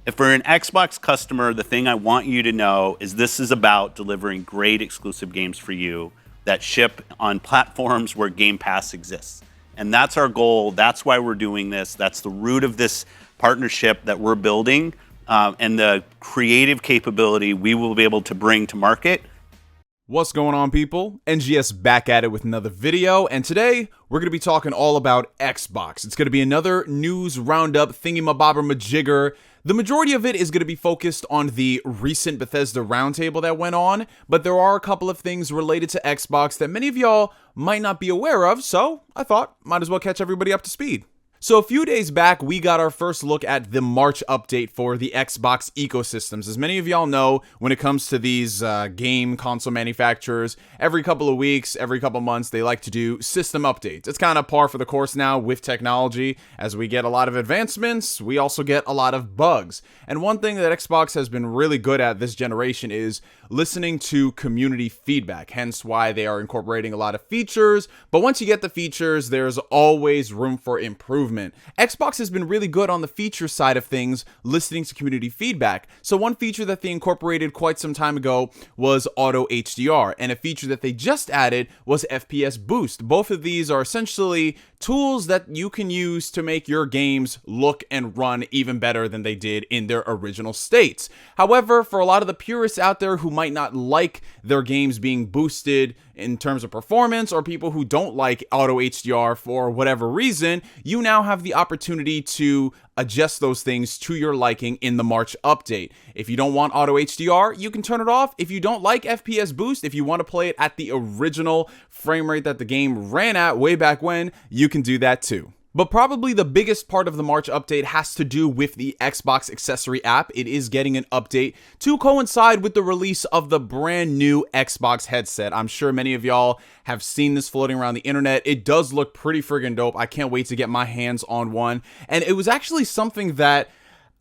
If for an Xbox customer, the thing I want you to know is this is about delivering great exclusive games for you that ship on platforms where Game Pass exists. And that's our goal. That's why we're doing this. That's the root of this partnership that we're building, and the creative capability we will be able to bring to market. What's going on, people? NGS back at it with another video, and today we're going to be talking all about Xbox. It's going to be another news roundup thingy-mabobber-majigger. The majority of it is going to be focused on the recent Bethesda roundtable that went on, but there are a couple of things related to Xbox that many of y'all might not be aware of, so I thought might as well catch everybody up to speed. So a few days back, we got our first look at the March update for the Xbox ecosystems. As many of y'all know, when it comes to these game console manufacturers, every couple of weeks, every couple of months, they like to do system updates. It's kind of par for the course now with technology. As we get a lot of advancements, we also get a lot of bugs. And one thing that Xbox has been really good at this generation is listening to community feedback, hence why they are incorporating a lot of features. But once you get the features, there's always room for improvement. Xbox has been really good on the feature side of things, listening to community feedback. So one feature that they incorporated quite some time ago was auto HDR, and a feature that they just added was FPS boost. Both of these are essentially tools that you can use to make your games look and run even better than they did in their original states. However, for a lot of the purists out there who might not like their games being boosted in terms of performance, or people who don't like auto HDR for whatever reason, you now have the opportunity to adjust those things to your liking in the March update. If you don't want auto HDR, you can turn it off. If you don't like FPS boost, if you want to play it at the original frame rate that the game ran at way back when, you can do that too. But probably the biggest part of the March update has to do with the Xbox accessory app. It is getting an update to coincide with the release of the brand new Xbox headset. I'm sure many of y'all have seen this floating around the internet. It does look pretty friggin' dope. I can't wait to get my hands on one. And it was actually something that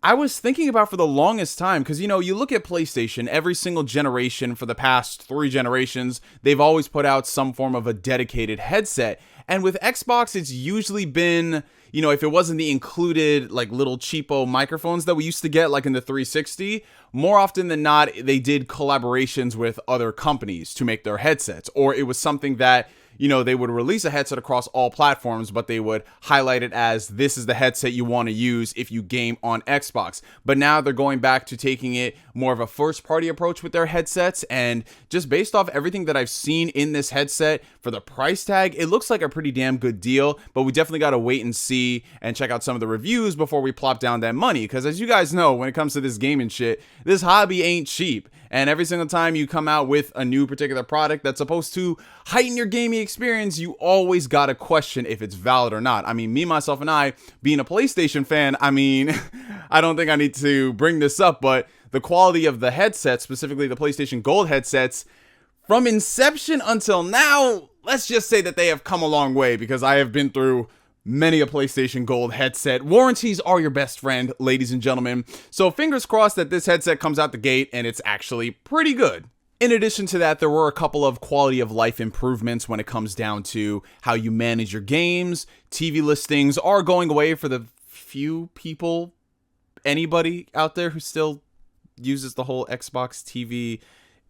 I was thinking about for the longest time, because, you know, you look at PlayStation, every single generation for the past 3 generations, they've always put out some form of a dedicated headset. And with Xbox, it's usually been, you know, if it wasn't the included, like, little cheapo microphones that we used to get, like in the 360, more often than not, they did collaborations with other companies to make their headsets. Or it was something that, you know, they would release a headset across all platforms, but they would highlight it as this is the headset you want to use if you game on Xbox. But now they're going back to taking it more of a first party approach with their headsets. And just based off everything that I've seen in this headset for the price tag, it looks like a pretty damn good deal. But we definitely got to wait and see and check out some of the reviews before we plop down that money. Because as you guys know, when it comes to this gaming shit, this hobby ain't cheap. And every single time you come out with a new particular product that's supposed to heighten your gaming experience, you always got to question if it's valid or not. I mean, me, myself, and I, being a PlayStation fan, I mean, I don't think I need to bring this up, but the quality of the headset, specifically the PlayStation Gold headsets, from inception until now, let's just say that they have come a long way, because I have been through many a PlayStation Gold headset. Warranties are your best friend, ladies and gentlemen. So fingers crossed that this headset comes out the gate and it's actually pretty good. In addition to that, there were a couple of quality of life improvements when it comes down to how you manage your games. TV listings are going away for the few people, anybody out there who still uses the whole Xbox TV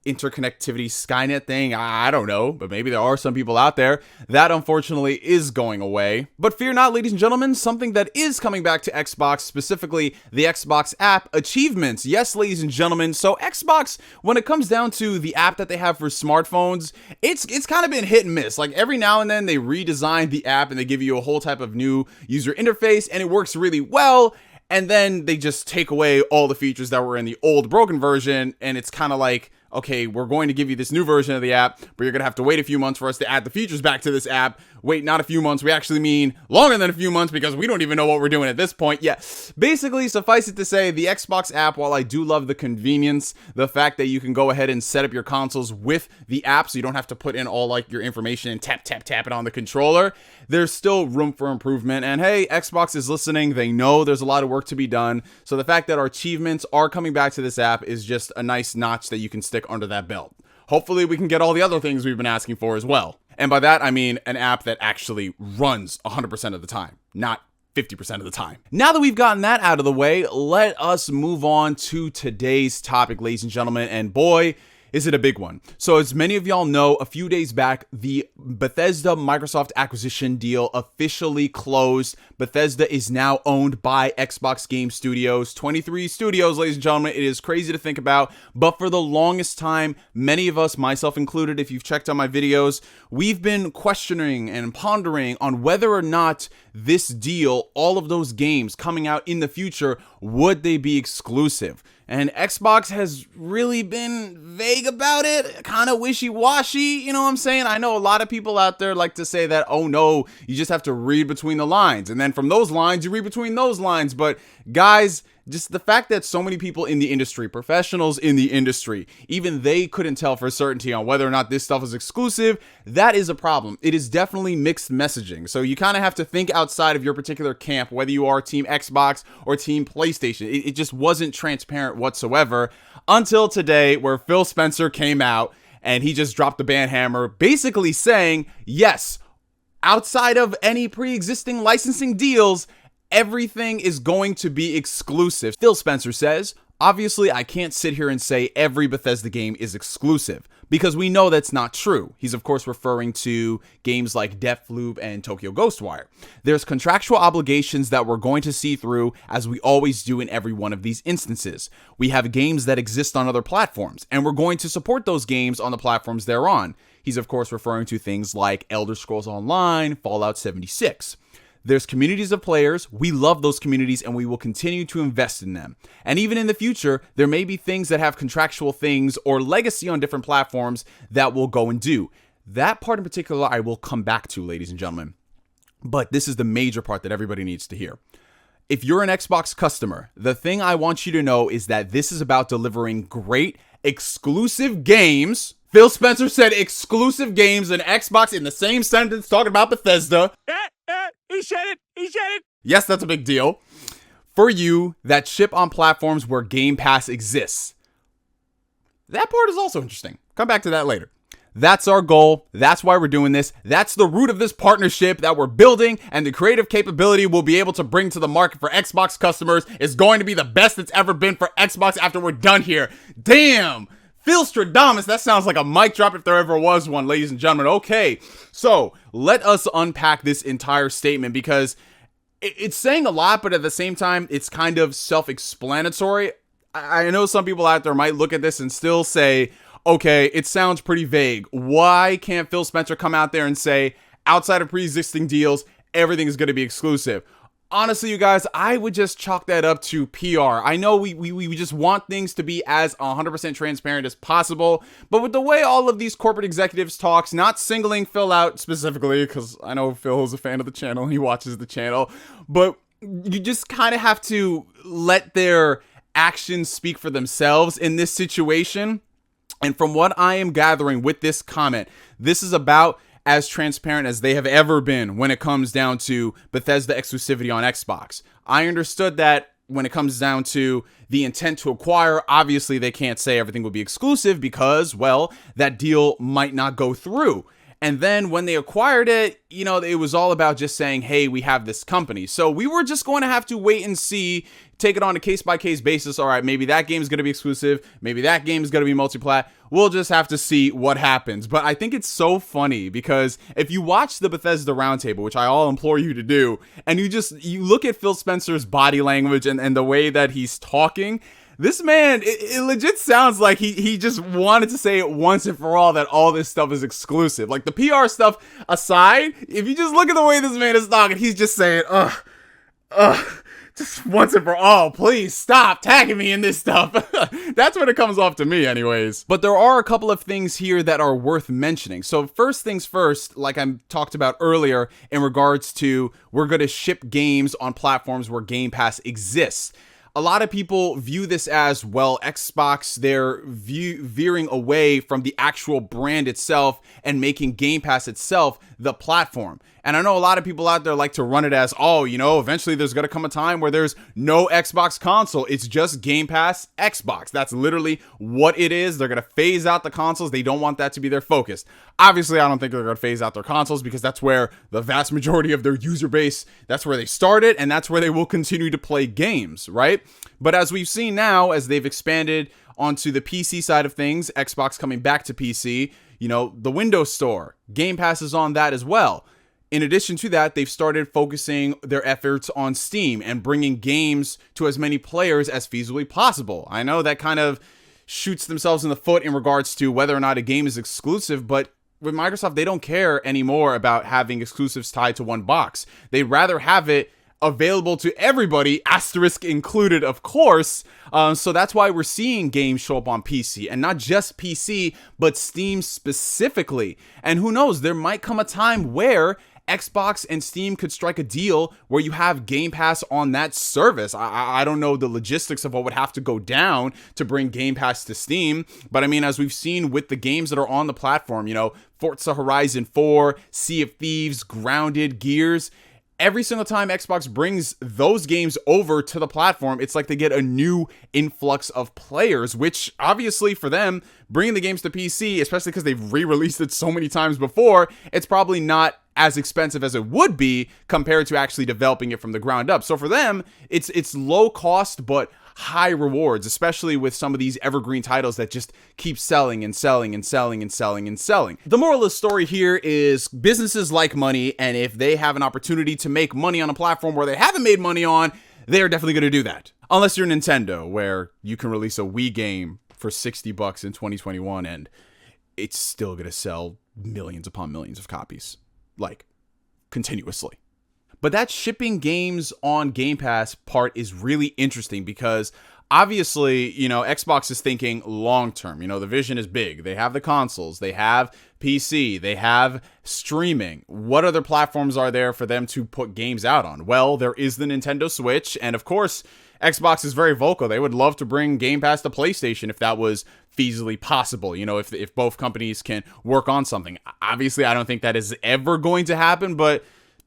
interconnectivity Skynet thing. I don't know, but maybe there are some people out there. That unfortunately is going away. But fear not, ladies and gentlemen, something that is coming back to Xbox, specifically the Xbox app achievements. Yes, ladies and gentlemen. So Xbox, when it comes down to the app that they have for smartphones, it's kind of been hit and miss. Like every now and then they redesign the app and they give you a whole type of new user interface and it works really well. And then they just take away all the features that were in the old broken version. And it's kind of like, okay, we're going to give you this new version of the app, but you're going to have to wait a few months for us to add the features back to this app. Wait, not a few months. We actually mean longer than a few months because we don't even know what we're doing at this point. Yeah, basically, suffice it to say, the Xbox app, while I do love the convenience, the fact that you can go ahead and set up your consoles with the app so you don't have to put in all like your information and tap it on the controller, there's still room for improvement. And hey, Xbox is listening. They know there's a lot of work to be done. So the fact that our achievements are coming back to this app is just a nice notch that you can stick under that belt. Hopefully we can get all the other things we've been asking for as well. And by that, I mean an app that actually runs 100% of the time, not 50% of the time. Now that we've gotten that out of the way, let us move on to today's topic, ladies and gentlemen. And boy, is it a big one. So as many of y'all know, a few days back, the Bethesda Microsoft acquisition deal officially closed. Bethesda is now owned by Xbox Game Studios, 23 studios, ladies and gentlemen. It is crazy to think about, but for the longest time, many of us, myself included, if you've checked out my videos, we've been questioning and pondering on whether or not this deal, all of those games coming out in the future, would they be exclusive? And Xbox has really been vague about it, kind of wishy-washy, you know what I'm saying? I know a lot of people out there like to say that, oh no, you just have to read between the lines. And then from those lines, you read between those lines. But guys, just the fact that so many people in the industry, professionals in the industry, even they couldn't tell for certainty on whether or not this stuff is exclusive, that is a problem. It is definitely mixed messaging. So you kind of have to think outside of your particular camp, whether you are Team Xbox or Team PlayStation. It just wasn't transparent whatsoever until today, where Phil Spencer came out and he just dropped the ban hammer, basically saying, yes, outside of any pre-existing licensing deals, everything is going to be exclusive. Phil Spencer says, obviously, I can't sit here and say every Bethesda game is exclusive, because we know that's not true. He's of course referring to games like Deathloop and Tokyo Ghostwire. There's contractual obligations that we're going to see through, as we always do in every one of these instances. We have games that exist on other platforms, and we're going to support those games on the platforms they're on. He's of course referring to things like Elder Scrolls Online, Fallout 76. There's communities of players. We love those communities and we will continue to invest in them. And even in the future, there may be things that have contractual things or legacy on different platforms that we'll go and do. That part in particular, I will come back to, ladies and gentlemen. But this is the major part that everybody needs to hear. If you're an Xbox customer, the thing I want you to know is that this is about delivering great exclusive games. Phil Spencer said exclusive games and Xbox in the same sentence talking about Bethesda. He said it. He said it. Yes, that's a big deal. For you that ship on platforms where Game Pass exists. That part is also interesting. Come back to that later. That's our goal. That's why we're doing this. That's the root of this partnership that we're building, and the creative capability we'll be able to bring to the market for Xbox customers is going to be the best it's ever been for Xbox after we're done here. Damn. Phil Stradamus, that sounds like a mic drop if there ever was one, ladies and gentlemen. Okay, so let us unpack this entire statement, because it's saying a lot, but at the same time, it's kind of self-explanatory. I know some people out there might look at this and still say, okay, it sounds pretty vague. Why can't Phil Spencer come out there and say, outside of pre-existing deals, everything is going to be exclusive? Honestly, you guys, I would just chalk that up to PR. I know we just want things to be as 100% transparent as possible, but with the way all of these corporate executives talks, not singling Phil out specifically, because I know Phil is a fan of the channel, he watches the channel, but you just kind of have to let their actions speak for themselves in this situation. And from what I am gathering with this comment, this is about as transparent as they have ever been when it comes down to Bethesda exclusivity on Xbox. I understood that when it comes down to the intent to acquire, obviously they can't say everything will be exclusive because, well, that deal might not go through. And then when they acquired it, you know, it was all about just saying, hey, we have this company. So we were just going to have to wait and see, take it on a case-by-case basis. All right, maybe that game is going to be exclusive. Maybe that game is going to be multi-plat. We'll just have to see what happens. But I think it's so funny because if you watch the Bethesda Roundtable, which I all implore you to do, and you look at Phil Spencer's body language and the way that he's talking, this man, it legit sounds like he just wanted to say it once and for all that all this stuff is exclusive. Like the PR stuff aside, if you just look at the way this man is talking, he's just saying, just once and for all, please stop tagging me in this stuff. That's what it comes off to me anyways. But there are a couple of things here that are worth mentioning. So first things first, like I talked about earlier in regards to we're going to ship games on platforms where Game Pass exists. A lot of people view this as, well, Xbox, they're veering away from the actual brand itself and making Game Pass itself the platform. And I know a lot of people out there like to run it as, oh, eventually there's going to come a time where there's no Xbox console. It's just Game Pass Xbox. That's literally what it is. They're going to phase out the consoles. They don't want that to be their focus. Obviously, I don't think they're going to phase out their consoles because that's where the vast majority of their user base, that's where they started, and that's where they will continue to play games, right? But as we've seen now, as they've expanded onto the PC side of things, Xbox coming back to PC, the Windows Store, Game Pass is on that as well. In addition to that, they've started focusing their efforts on Steam and bringing games to as many players as feasibly possible. I know that kind of shoots themselves in the foot in regards to whether or not a game is exclusive, but with Microsoft, they don't care anymore about having exclusives tied to one box. They'd rather have it available to everybody, asterisk included, of course. So that's why we're seeing games show up on PC, and not just PC, but Steam specifically. And who knows, there might come a time where Xbox and Steam could strike a deal where you have Game Pass on that service. I don't know the logistics of what would have to go down to bring Game Pass to Steam, but I mean, as we've seen with the games that are on the platform, Forza Horizon 4, Sea of Thieves, Grounded, Gears, every single time Xbox brings those games over to the platform, it's like they get a new influx of players, which obviously for them, bringing the games to PC, especially because they've re-released it so many times before, it's probably not as expensive as it would be compared to actually developing it from the ground up. So for them, it's low cost, but high rewards, especially with some of these evergreen titles that just keep selling and selling and selling and selling and selling. The moral of the story here is businesses like money, and if they have an opportunity to make money on a platform where they haven't made money on, they're definitely going to do that. Unless you're Nintendo, where you can release a Wii game for $60 in 2021 and it's still going to sell millions upon millions of copies, like continuously. But that shipping games on Game Pass part is really interesting because obviously, Xbox is thinking long term. The vision is big. They have the consoles, they have PC, they have streaming. What other platforms are there for them to put games out on? Well, there is the Nintendo Switch, and of course, Xbox is very vocal. They would love to bring Game Pass to PlayStation if that was feasibly possible, if both companies can work on something. Obviously, I don't think that is ever going to happen, but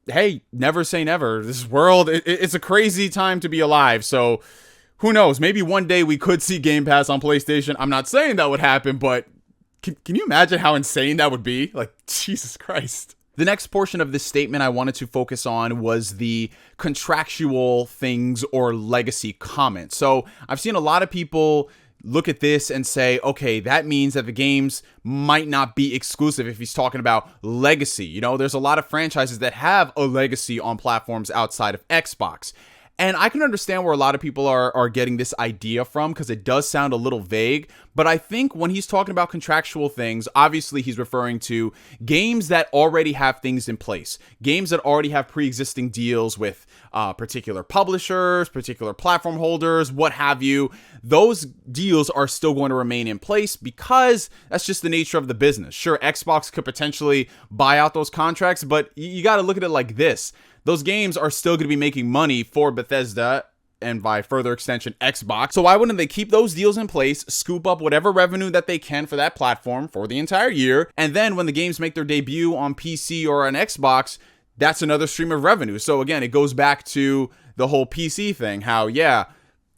hey, never say never. This world, it's a crazy time to be alive. So who knows? Maybe one day we could see Game Pass on PlayStation. I'm not saying that would happen, but can you imagine how insane that would be? Like, Jesus Christ. The next portion of this statement I wanted to focus on was the contractual things or legacy comment. So I've seen a lot of people look at this and say, okay, that means that the games might not be exclusive if he's talking about legacy. There's a lot of franchises that have a legacy on platforms outside of Xbox. And I can understand where a lot of people are getting this idea from because it does sound a little vague. But I think when he's talking about contractual things, obviously he's referring to games that already have things in place. Games that already have pre-existing deals with particular publishers, particular platform holders, what have you. Those deals are still going to remain in place because that's just the nature of the business. Sure, Xbox could potentially buy out those contracts, but you got to look at it like this. Those games are still going to be making money for Bethesda and by further extension, Xbox. So why wouldn't they keep those deals in place, scoop up whatever revenue that they can for that platform for the entire year, and then when the games make their debut on PC or on Xbox, that's another stream of revenue. So again, it goes back to the whole PC thing, how,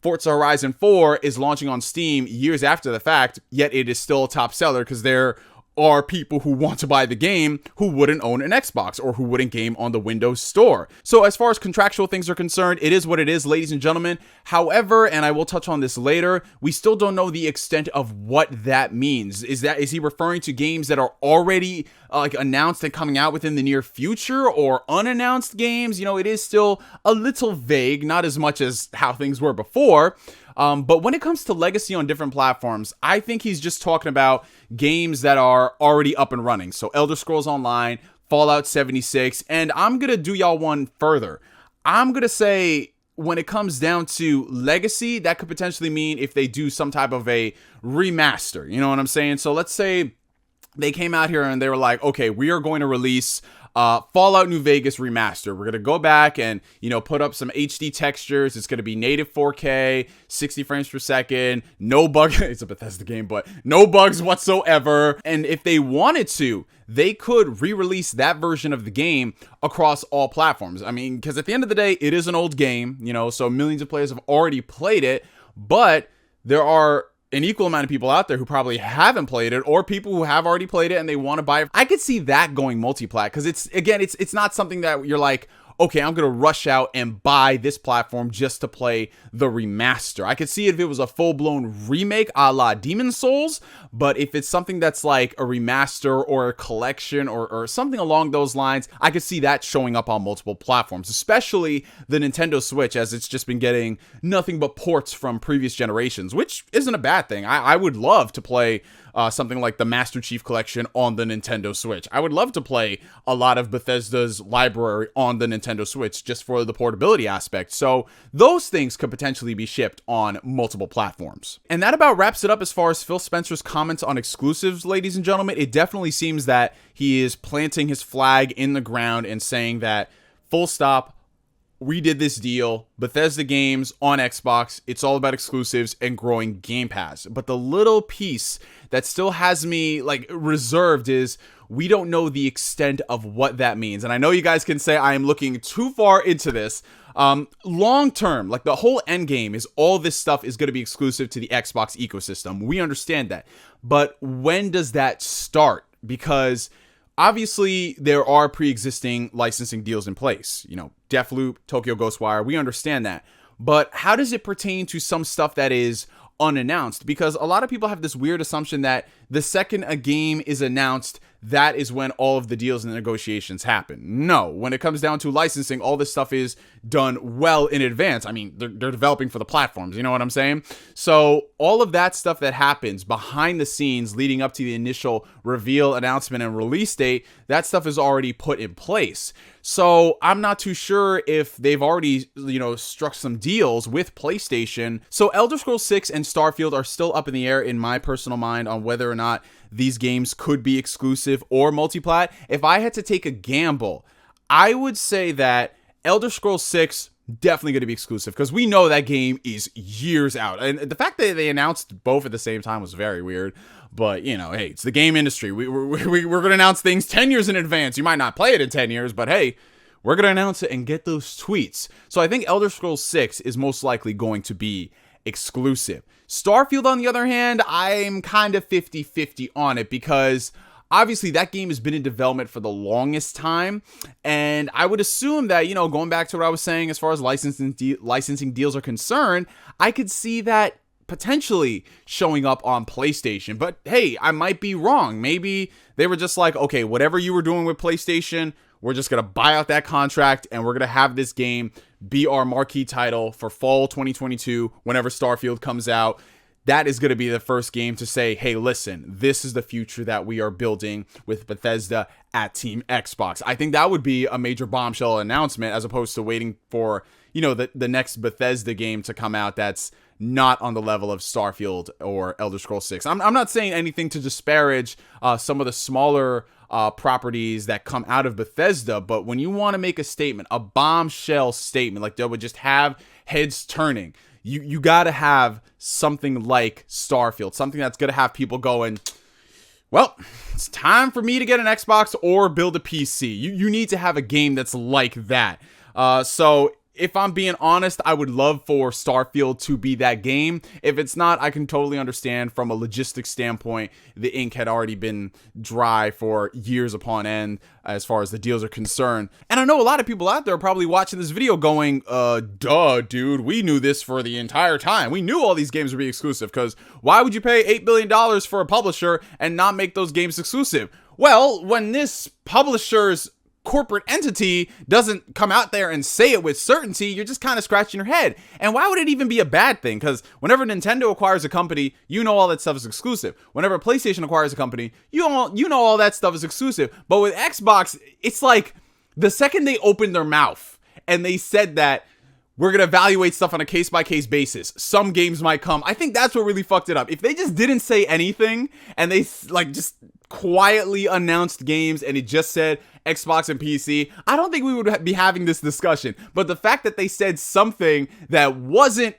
Forza Horizon 4 is launching on Steam years after the fact, yet it is still a top seller because there are people who want to buy the game who wouldn't own an Xbox or who wouldn't game on the Windows Store. So as far as contractual things are concerned, it is what it is, ladies and gentlemen. However, and I will touch on this later, we still don't know the extent of what that means. Is he referring to games that are already announced and coming out within the near future, or unannounced games? It is still a little vague, not as much as how things were before. But when it comes to legacy on different platforms, I think he's just talking about games that are already up and running. So Elder Scrolls Online, Fallout 76, and I'm going to do y'all one further. I'm going to say when it comes down to legacy, that could potentially mean if they do some type of a remaster. You know what I'm saying? So let's say they came out here and they were like, okay, we are going to release Fallout New Vegas remaster. We're gonna go back and put up some HD textures. It's gonna be native 4K, 60 frames per second, no bug. It's a Bethesda game, but no bugs whatsoever. And if they wanted to, they could re-release that version of the game across all platforms. I mean, because at the end of the day, it is an old game, so millions of players have already played it, but there are an equal amount of people out there who probably haven't played it, or people who have already played it and they want to buy it. I could see that going multi-plat, because it's not something that you're like, okay, I'm going to rush out and buy this platform just to play the remaster. I could see it if it was a full-blown remake a la Demon's Souls, but if it's something that's like a remaster or a collection or something along those lines, I could see that showing up on multiple platforms, especially the Nintendo Switch, as it's just been getting nothing but ports from previous generations, which isn't a bad thing. I would love to play something like the Master Chief Collection on the Nintendo Switch. I would love to play a lot of Bethesda's library on the Nintendo Switch just for the portability aspect. So those things could potentially be shipped on multiple platforms. And that about wraps it up as far as Phil Spencer's comments on exclusives, ladies and gentlemen. It definitely seems that he is planting his flag in the ground and saying that, full stop, we did this deal, Bethesda games on Xbox, it's all about exclusives and growing Game Pass. But the little piece that still has me reserved is we don't know the extent of what that means. And I know you guys can say I am looking too far into this. Long term, the whole end game is all this stuff is going to be exclusive to the Xbox ecosystem. We understand that. But when does that start? Because obviously, there are pre-existing licensing deals in place. Deathloop, Tokyo Ghostwire, we understand that. But how does it pertain to some stuff that is unannounced? Because a lot of people have this weird assumption that the second a game is announced, that is when all of the deals and the negotiations happen. No, when it comes down to licensing, all this stuff is done well in advance. I mean, they're developing for the platforms, you know what I'm saying? So all of that stuff that happens behind the scenes leading up to the initial reveal, announcement, and release date, that stuff is already put in place. So I'm not too sure if they've already, struck some deals with PlayStation. So Elder Scrolls 6 and Starfield are still up in the air in my personal mind on whether or not these games could be exclusive or multi-plat. If I had to take a gamble, I would say that Elder Scrolls 6 definitely going to be exclusive, because we know that game is years out. And the fact that they announced both at the same time was very weird. But, hey, it's the game industry. We're going to announce things 10 years in advance. You might not play it in 10 years, but hey, we're going to announce it and get those tweets. So I think Elder Scrolls 6 is most likely going to be exclusive. Starfield, on the other hand, I'm kind of 50-50 on it, because obviously that game has been in development for the longest time. And I would assume that, going back to what I was saying as far as licensing deals are concerned, I could see that potentially showing up on PlayStation. But hey, I might be wrong. Maybe they were just like, okay, whatever you were doing with PlayStation, we're just going to buy out that contract and we're going to have this game be our marquee title for fall 2022 whenever Starfield comes out. That is going to be the first game to say, hey, listen, this is the future that we are building with Bethesda at Team Xbox. I think that would be a major bombshell announcement, as opposed to waiting for, the next Bethesda game to come out that's not on the level of Starfield or Elder Scrolls 6. I'm not saying anything to disparage some of the smaller properties that come out of Bethesda, but when you want to make a statement, a bombshell statement, that would just have heads turning, you got to have something like Starfield, something that's going to have people going, well, it's time for me to get an Xbox or build a PC. You need to have a game that's like that. So if I'm being honest, I would love for Starfield to be that game. If it's not, I can totally understand from a logistics standpoint. The ink had already been dry for years upon end as far as the deals are concerned. And I know a lot of people out there are probably watching this video going, duh, dude, we knew this for the entire time. We knew all these games would be exclusive, because why would you pay $8 billion for a publisher and not make those games exclusive? Well, when this publisher's corporate entity doesn't come out there and say it with certainty, you're just kind of scratching your head. And why would it even be a bad thing? Because whenever Nintendo acquires a company, all that stuff is exclusive. Whenever PlayStation acquires a company, all that stuff is exclusive. But with Xbox, it's like the second they opened their mouth and they said that we're going to evaluate stuff on a case-by-case basis, some games might come. I think that's what really fucked it up. If they just didn't say anything and they just quietly announced games and it just said Xbox and PC, I don't think we would be having this discussion. But the fact that they said something that wasn't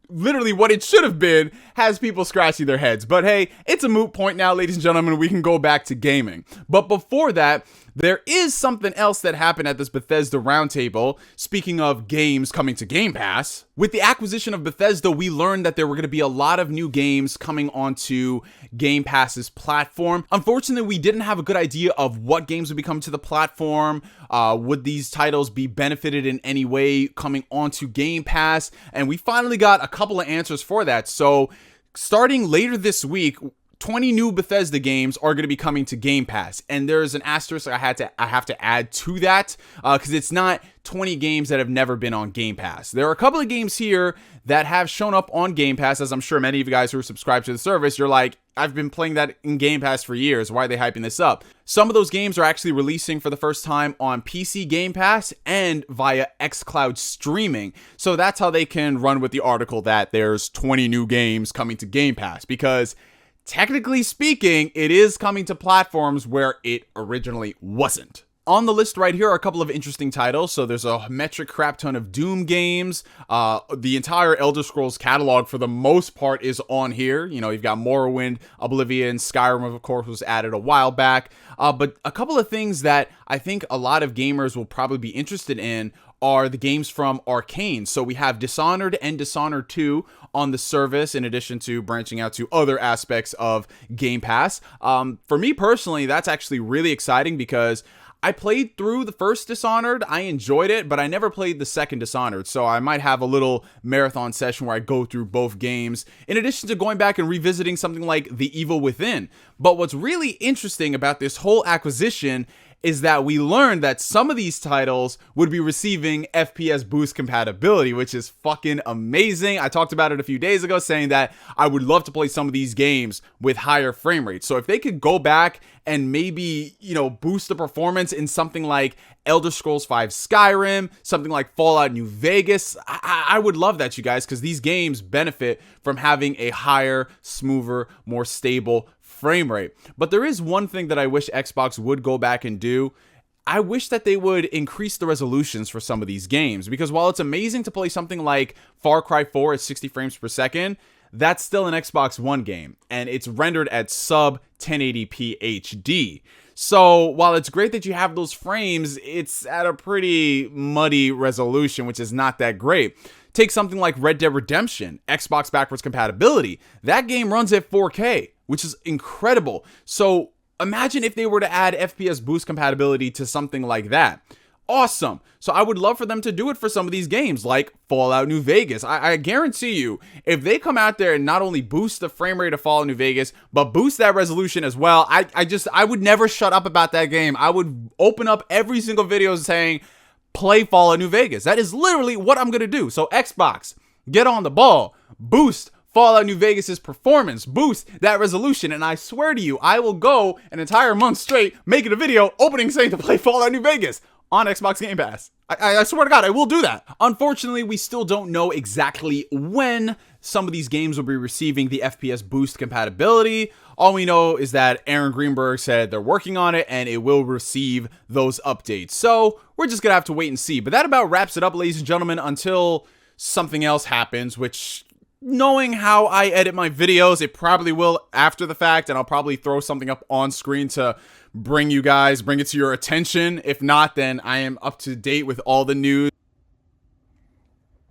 literally what it should have been has people scratching their heads. But hey, it's a moot point now, ladies and gentlemen. We can go back to gaming. But before that, there is something else that happened at this Bethesda roundtable. Speaking of games coming to Game Pass, with the acquisition of Bethesda, we learned that there were going to be a lot of new games coming onto Game Pass's platform. Unfortunately, we didn't have a good idea of what games would be coming to the platform. Would these titles be benefited in any way coming onto Game Pass? And we finally got a couple of answers for that. So starting later this week, 20 new Bethesda games are going to be coming to Game Pass, and there's an asterisk I have to add to that because it's not 20 games that have never been on Game Pass. There are a couple of games here that have shown up on Game Pass, as I'm sure many of you guys who are subscribed to the service, you're like, I've been playing that in Game Pass for years. Why are they hyping this up? Some of those games are actually releasing for the first time on PC Game Pass and via xCloud streaming. So that's how they can run with the article that there's 20 new games coming to Game Pass, because technically speaking, it is coming to platforms where it originally wasn't. On the list right here are a couple of interesting titles. So there's a metric crap ton of Doom games. The entire Elder Scrolls catalog, for the most part, is on here. You know, you've got Morrowind, Oblivion, Skyrim, of course, was added a while back. But a couple of things that I think a lot of gamers will probably be interested in are the games from Arcane. So we have Dishonored and Dishonored 2 on the service, in addition to branching out to other aspects of Game Pass. For me personally, that's actually really exciting because I played through the first Dishonored, I enjoyed it, but I never played the second Dishonored, so I might have a little marathon session where I go through both games, in addition to going back and revisiting something like The Evil Within. But what's really interesting about this whole acquisition is that we learned that some of these titles would be receiving FPS boost compatibility, which is fucking amazing. I talked about it a few days ago, saying that I would love to play some of these games with higher frame rates. So if they could go back and maybe, you know, boost the performance in something like Elder Scrolls V Skyrim, something like Fallout New Vegas, I would love that, you guys, because these games benefit from having a higher, smoother, more stable frame rate. But there is one thing that I wish Xbox would go back and do. I wish that they would increase the resolutions for some of these games, because while it's amazing to play something like Far Cry 4 at 60 frames per second, that's still an Xbox One game, and it's rendered at sub 1080p HD. So while it's great that you have those frames, it's at a pretty muddy resolution, which is not that great. Take something like Red Dead Redemption, Xbox backwards compatibility. That game runs at 4K, which is incredible. So imagine if they were to add FPS boost compatibility to something like that. Awesome. So I would love for them to do it for some of these games like Fallout New Vegas. I guarantee you, if they come out there and not only boost the frame rate of Fallout New Vegas, but boost that resolution as well, I would never shut up about that game. I would open up every single video saying, play Fallout New Vegas. That is literally what I'm going to do. So Xbox, get on the ball. Boost Fallout New Vegas's performance, boost that resolution, and I swear to you, I will go an entire month straight making a video opening saying to play Fallout New Vegas on Xbox Game Pass. I swear to God, I will do that. Unfortunately, we still don't know exactly when some of these games will be receiving the FPS boost compatibility. All we know is that Aaron Greenberg said they're working on it and it will receive those updates. So we're just gonna have to wait and see. But that about wraps it up, ladies and gentlemen, until something else happens, which, knowing how I edit my videos, it probably will after the fact, and I'll probably throw something up on screen to bring it to your attention. If not, then I am up to date with all the news.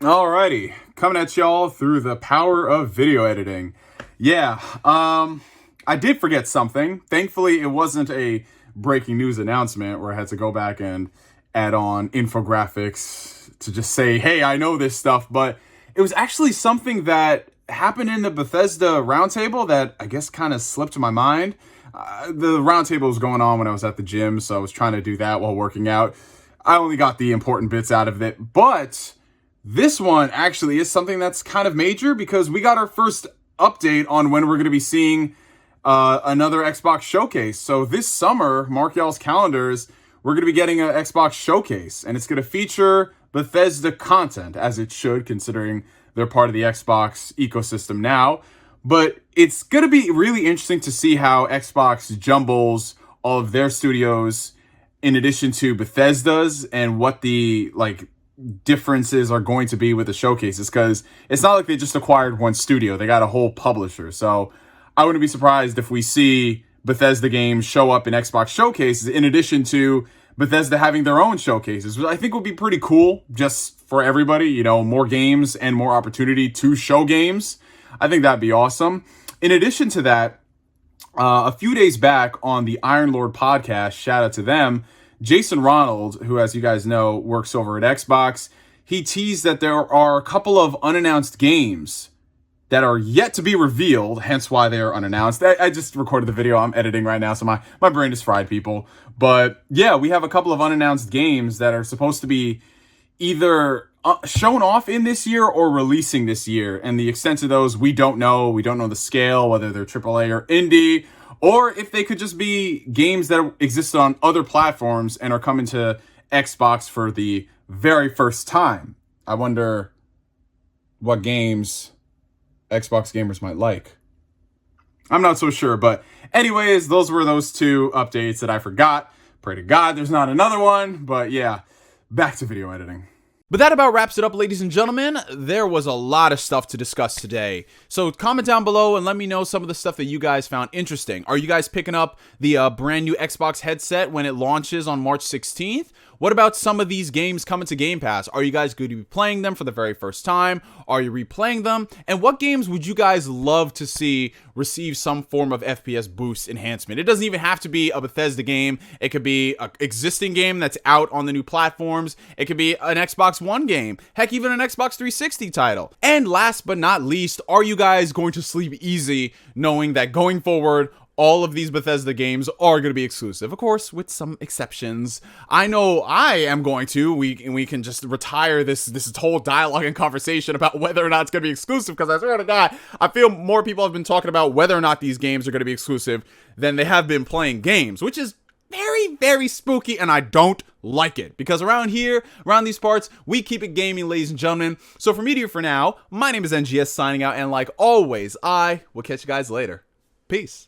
Alrighty, coming at y'all through the power of video editing. Yeah, I did forget something. Thankfully, it wasn't a breaking news announcement where I had to go back and add on infographics to just say, hey, I know this stuff, but it was actually something that happened in the Bethesda roundtable that I guess kind of slipped my mind. The roundtable was going on when I was at the gym, so I was trying to do that while working out. I only got the important bits out of it, but this one actually is something that's kind of major because we got our first update on when we're going to be seeing another Xbox showcase. So this summer, mark y'all's calendars, we're going to be getting an Xbox showcase, and it's going to feature Bethesda content, as it should, considering they're part of the Xbox ecosystem now. But it's going to be really interesting to see how Xbox jumbles all of their studios in addition to Bethesda's, and what the differences are going to be with the showcases, because it's not like they just acquired one studio. They got a whole publisher. So I wouldn't be surprised if we see Bethesda games show up in Xbox showcases in addition to Bethesda having their own showcases, which I think would be pretty cool just for everybody, more games and more opportunity to show games. I think that'd be awesome. In addition to that, a few days back on the Iron Lord podcast, shout out to them, Jason Ronald, who, as you guys know, works over at Xbox, he teased that there are a couple of unannounced games that are yet to be revealed, hence why they are unannounced. I just recorded the video. I'm editing right now, so my brain is fried, people. But yeah, we have a couple of unannounced games that are supposed to be either shown off in this year or releasing this year. And the extent of those, we don't know. We don't know the scale, whether they're AAA or indie, or if they could just be games that exist on other platforms and are coming to Xbox for the very first time. I wonder what games Xbox gamers might like. I'm not so sure, but anyways, those were those two updates that I forgot. Pray to God there's not another one, but yeah, back to video editing. But that about wraps it up, ladies and gentlemen. There was a lot of stuff to discuss today. So comment down below and let me know some of the stuff that you guys found interesting. Are you guys picking up the brand new Xbox headset when it launches on March 16th? What about some of these games coming to Game Pass? Are you guys going to be playing them for the very first time? Are you replaying them? And what games would you guys love to see receive some form of FPS boost enhancement? It doesn't even have to be a Bethesda game. It could be an existing game that's out on the new platforms. It could be an Xbox One game. Heck, even an Xbox 360 title. And last but not least, are you guys going to sleep easy knowing that going forward, all of these Bethesda games are going to be exclusive, of course, with some exceptions. I know I am going to. We can just retire this whole dialogue and conversation about whether or not it's going to be exclusive, because I swear to God, I feel more people have been talking about whether or not these games are going to be exclusive than they have been playing games, which is very, very spooky, and I don't like it, because around here, around these parts, we keep it gaming, ladies and gentlemen. So for me, for now, my name is NGS signing out, and like always, I will catch you guys later. Peace.